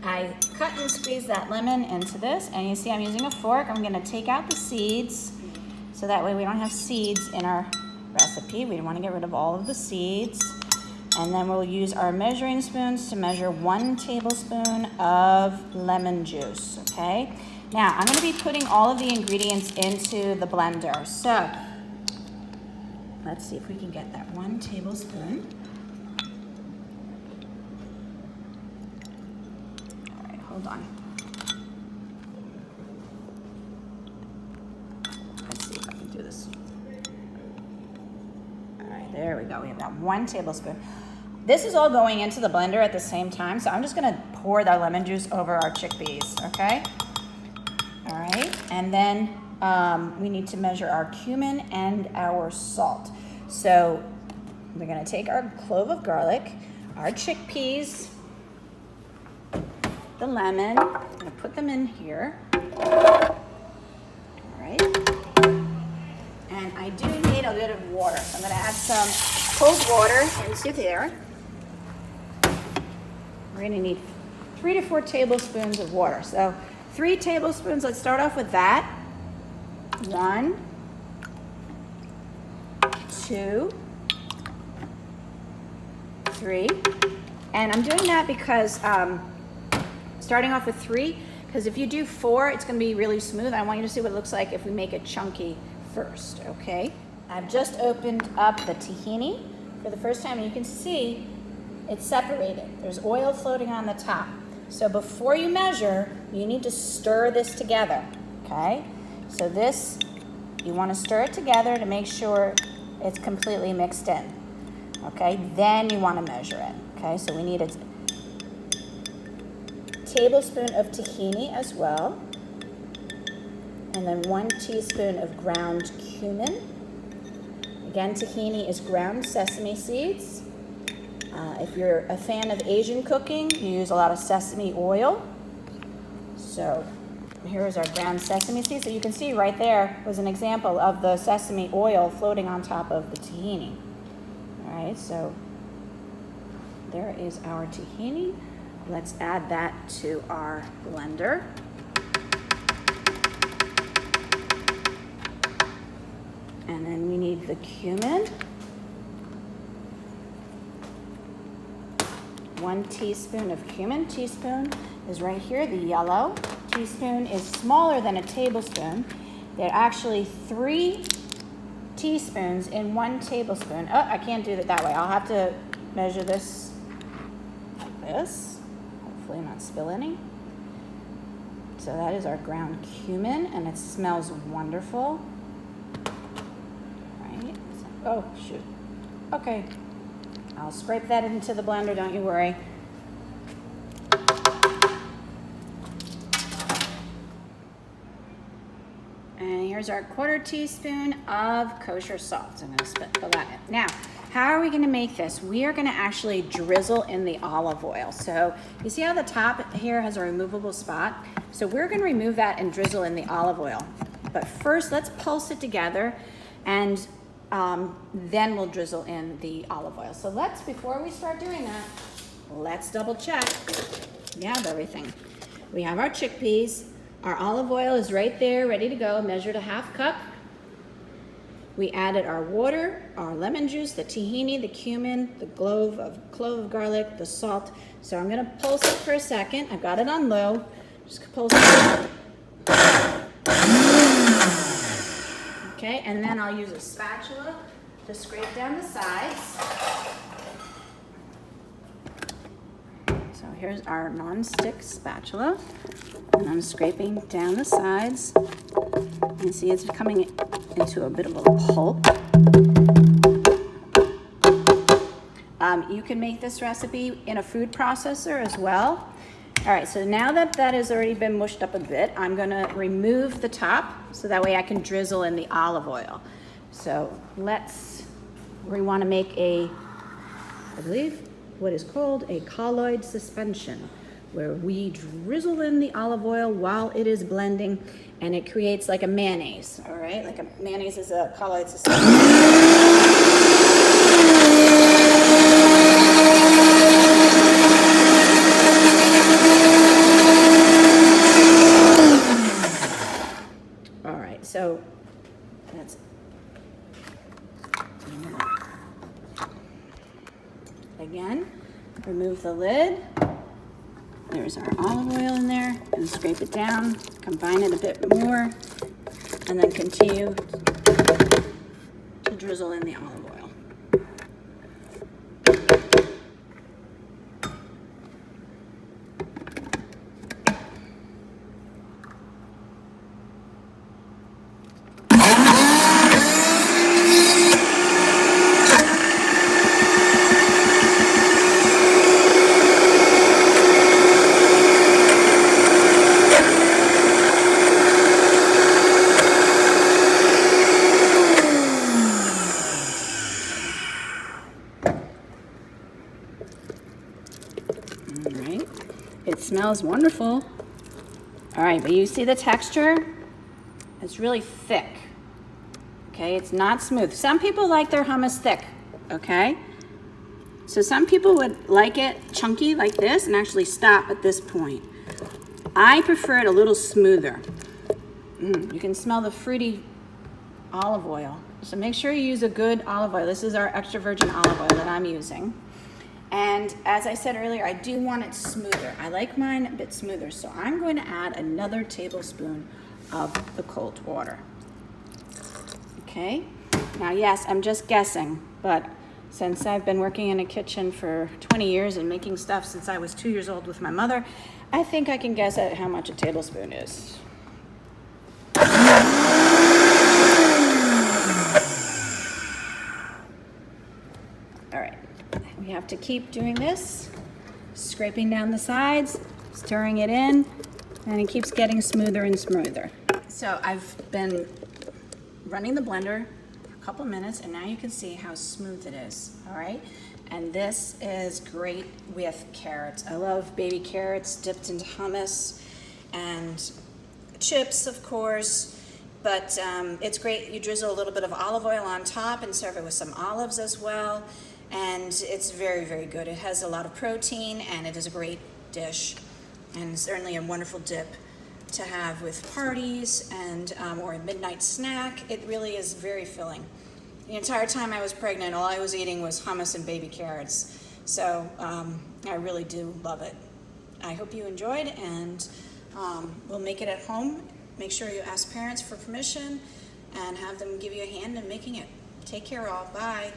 I cut and squeeze that lemon into this, and you see I'm using a fork. I'm gonna take out the seeds, so that way we don't have seeds in our recipe. We want to get rid of all of the seeds. And then we'll use our measuring spoons to measure 1 tablespoon of lemon juice, okay? Now, I'm gonna be putting all of the ingredients into the blender. So, let's see if we can get that 1 tablespoon. All right, hold on. Let's see if I can do this. All right, there we go. We have that 1 tablespoon. This is all going into the blender at the same time, so I'm just gonna pour the lemon juice over our chickpeas, okay? All right, and then we need to measure our cumin and our salt. So we're gonna take our clove of garlic, our chickpeas, the lemon, I'm gonna put them in here. All right, and I do need a bit of water, so I'm gonna add some cold water into there. We're gonna need 3 to 4 tablespoons of water. So 3 tablespoons, let's start off with that. 1, 2, 3. And I'm doing that because, starting off with 3, because if you do 4, it's gonna be really smooth. I want you to see what it looks like if we make it chunky first, okay? I've just opened up the tahini for the first time, and you can see it's separated. There's oil floating on the top. So before you measure, you need to stir this together, okay? So this, you wanna stir it together to make sure it's completely mixed in, okay? Then you wanna measure it, okay? So we need a tablespoon of tahini as well, and then 1 teaspoon of ground cumin. Again, tahini is ground sesame seeds. If you're a fan of Asian cooking, you use a lot of sesame oil. So here's our ground sesame seeds. So you can see right there was an example of the sesame oil floating on top of the tahini. All right, so there is our tahini. Let's add that to our blender. And then we need the cumin. 1 teaspoon of cumin. Teaspoon is right here, the yellow. Teaspoon is smaller than a tablespoon. There are actually 3 teaspoons in 1 tablespoon. Oh, I can't do it that way. I'll have to measure this like this. Hopefully not spill any. So that is our ground cumin, and it smells wonderful. Right. Oh, shoot. Okay. I'll scrape that into the blender, don't you worry. And here's our 1/4 teaspoon of kosher salt. So I'm gonna fill that in. Now, how are we gonna make this? We are gonna actually drizzle in the olive oil. So you see how the top here has a removable spot? So we're gonna remove that and drizzle in the olive oil. But first, let's pulse it together, and then we'll drizzle in the olive oil. So before we start doing that, let's double check we have everything. We have our chickpeas. Our olive oil is right there, ready to go, measured a 1/2 cup. We added our water, our lemon juice, the tahini, the cumin, the clove of garlic, the salt. So I'm gonna pulse it for a second. I've got it on low. Just pulse it. Okay, and then I'll use a spatula to scrape down the sides. So here's our non-stick spatula, and I'm scraping down the sides. You see it's coming into a bit of a pulp. You can make this recipe in a food processor as well. All right, so now that that has already been mushed up a bit, I'm gonna remove the top so that way I can drizzle in the olive oil. So we wanna make I believe, what is called a colloid suspension, where we drizzle in the olive oil while it is blending, and it creates like a mayonnaise, all right? Like a mayonnaise is a colloid suspension. So that's again, remove the lid. There's our olive oil in there, and scrape it down, combine it a bit more, and then continue to drizzle in the olive oil. All right, it smells wonderful. All right, but you see the texture? It's really thick. Okay, it's not smooth. Some people like their hummus thick, okay? So some people would like it chunky like this and actually stop at this point. I prefer it a little smoother. You can smell the fruity olive oil. So make sure you use a good olive oil. This is our extra virgin olive oil that I'm using. And as I said earlier, I do want it smoother. I like mine a bit smoother, so I'm going to add another tablespoon of the cold water. Okay, now yes, I'm just guessing, but since I've been working in a kitchen for 20 years and making stuff since I was 2 years old with my mother, I think I can guess at how much a tablespoon is. All right. We have to keep doing this, scraping down the sides, stirring it in, and it keeps getting smoother and smoother. So I've been running the blender for a couple minutes, and now you can see how smooth it is, all right? And this is great with carrots. I love baby carrots dipped into hummus and chips, of course, but it's great. You drizzle a little bit of olive oil on top and serve it with some olives as well. And it's very, very good. It has a lot of protein, and it is a great dish, and certainly a wonderful dip to have with parties and or a midnight snack. It really is very filling. The entire time I was pregnant, all I was eating was hummus and baby carrots. So I really do love it. I hope you enjoyed, and we'll make it at home. Make sure you ask parents for permission and have them give you a hand in making it. Take care all. Bye.